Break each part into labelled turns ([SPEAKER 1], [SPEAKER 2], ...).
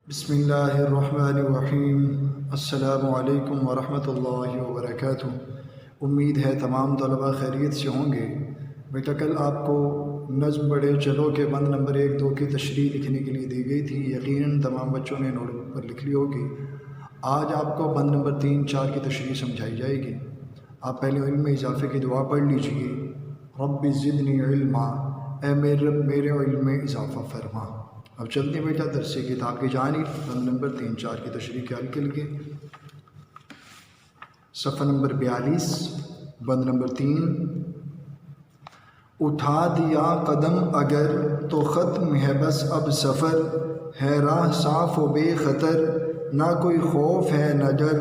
[SPEAKER 1] بسم اللہ الرحمن الرحیم۔ السلام علیکم ورحمۃ اللہ وبرکاتہ۔ امید ہے تمام طلباء خیریت سے ہوں گے۔ بیٹا کل آپ کو نظم بڑھے چلو کے بند نمبر 1 2 کی تشریح لکھنے کے لیے دی گئی تھی، یقیناً تمام بچوں نے نوٹ بک پر لکھ لی ہوگی۔ آج آپ کو بند نمبر 3 4 کی تشریح سمجھائی جائے گی۔ آپ پہلے علم میں اضافے کی دعا پڑھ لیجئے، رب زدنی علما، اے میرے رب میرے علم میں اضافہ فرما۔ اب چلتے ہیں بیٹا درس کتاب کی جانب، بند نمبر 3 4 کی تشریح کے حل کے لیے۔ صفحہ نمبر 42، بند نمبر 3۔ اٹھا دیا قدم اگر تو ختم ہے بس اب سفر، ہے راہ صاف و بے خطر، نہ کوئی خوف ہے نہ ڈر،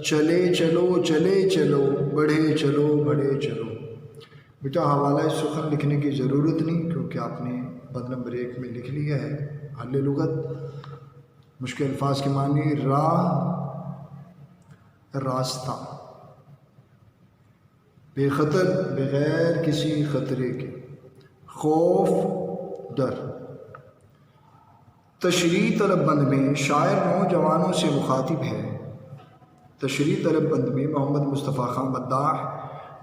[SPEAKER 1] چلے چلو چلے چلو، بڑھے چلو بڑھے چلو۔ بیٹا حوالہ سخن لکھنے کی ضرورت نہیں، کیونکہ آپ نے بند نمبر 1 میں لکھ لیا ہے۔ حل لغت، مشکل الفاظ کے معنی راہ، راستہ، بے خطر بغیر کسی خطرے کے، خوف ڈر۔ تشریح طلب بند میں شاعر نوجوانوں سے مخاطب ہے۔ تشریح طلب بند میں محمد مصطفیٰ خان مداح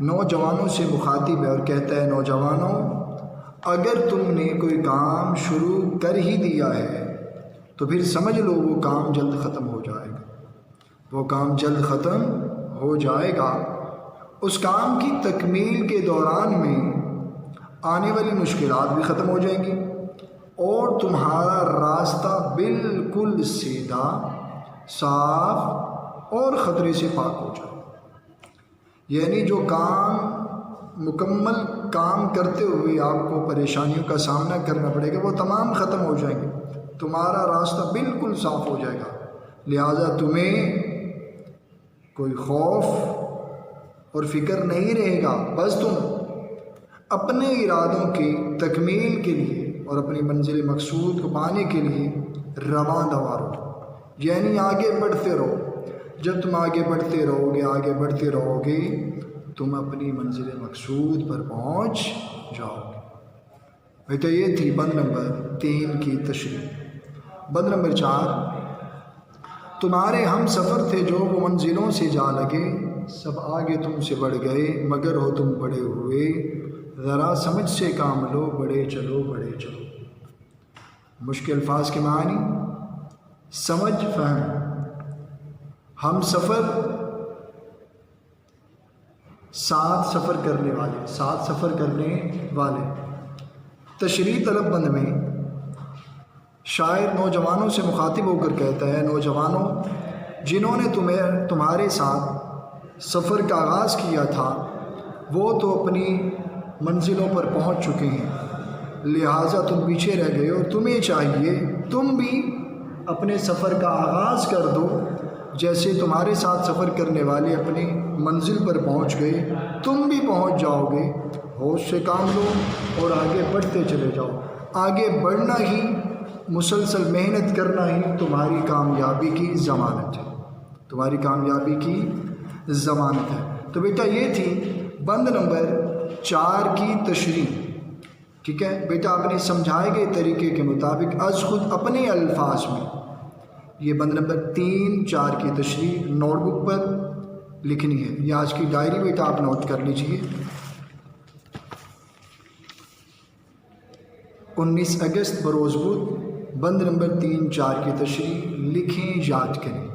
[SPEAKER 1] نوجوانوں سے مخاطب ہے اور کہتا ہے، نوجوانوں اگر تم نے کوئی کام شروع کر ہی دیا ہے تو پھر سمجھ لو وہ کام جلد ختم ہو جائے گا، وہ کام جلد ختم ہو جائے گا۔ اس کام کی تکمیل کے دوران میں آنے والی مشکلات بھی ختم ہو جائیں گی اور تمہارا راستہ بالکل سیدھا، صاف اور خطرے سے پاک ہو جائے گا۔ یعنی جو کام مکمل کام کرتے ہوئے آپ کو پریشانیوں کا سامنا کرنا پڑے گا وہ تمام ختم ہو جائیں گے، تمہارا راستہ بالکل صاف ہو جائے گا۔ لہٰذا تمہیں کوئی خوف اور فکر نہیں رہے گا، بس تم اپنے ارادوں کی تکمیل کے لیے اور اپنی منزل مقصود کو پانے کے لیے رواں دوا رہو، یعنی آگے بڑھتے رہو۔ جب تم آگے بڑھتے رہو گے تم اپنی منزل مقصود پر پہنچ جاؤ گے۔ بیٹا یہ تھی بند نمبر 3 کی تشریح۔ بند نمبر 4، تمہارے ہم سفر تھے جو وہ منزلوں سے جا لگے، سب آگے تم سے بڑھ گئے مگر ہو تم بڑے ہوئے، ذرا سمجھ سے کام لو، بڑے چلو بڑے چلو۔ مشکل الفاظ کے معنی سمجھ فہم۔ ہم سفر، ساتھ سفر کرنے والے۔ تشریح طلب بند میں شاعر نوجوانوں سے مخاطب ہو کر کہتا ہے، نوجوانوں جنہوں نے تمہارے ساتھ سفر کا آغاز کیا تھا وہ تو اپنی منزلوں پر پہنچ چکے ہیں، لہٰذا تم پیچھے رہ گئے اور تمہیں چاہیے تم بھی اپنے سفر کا آغاز کر دو، جیسے تمہارے ساتھ سفر کرنے والے اپنی منزل پر پہنچ گئے تم بھی پہنچ جاؤ گے۔ ہوش سے کام لو اور آگے بڑھتے چلے جاؤ۔ آگے بڑھنا ہی، مسلسل محنت کرنا ہی تمہاری کامیابی کی ضمانت ہے، تمہاری کامیابی کی ضمانت ہے۔ تو بیٹا یہ تھی بند نمبر 4 کی تشریح، ٹھیک ہے بیٹا؟ آپ نے سمجھائے گئے طریقے کے مطابق از خود اپنے الفاظ میں یہ بند نمبر 3 4 کی تشریح نوٹ بک پر لکھنی ہے۔ یہ آج کی ڈائری بیٹا آپ نوٹ کر لیجئے۔ 19 اگست بروز بدھ، بند نمبر 3 4 کی تشریح لکھیں، یاد کریں۔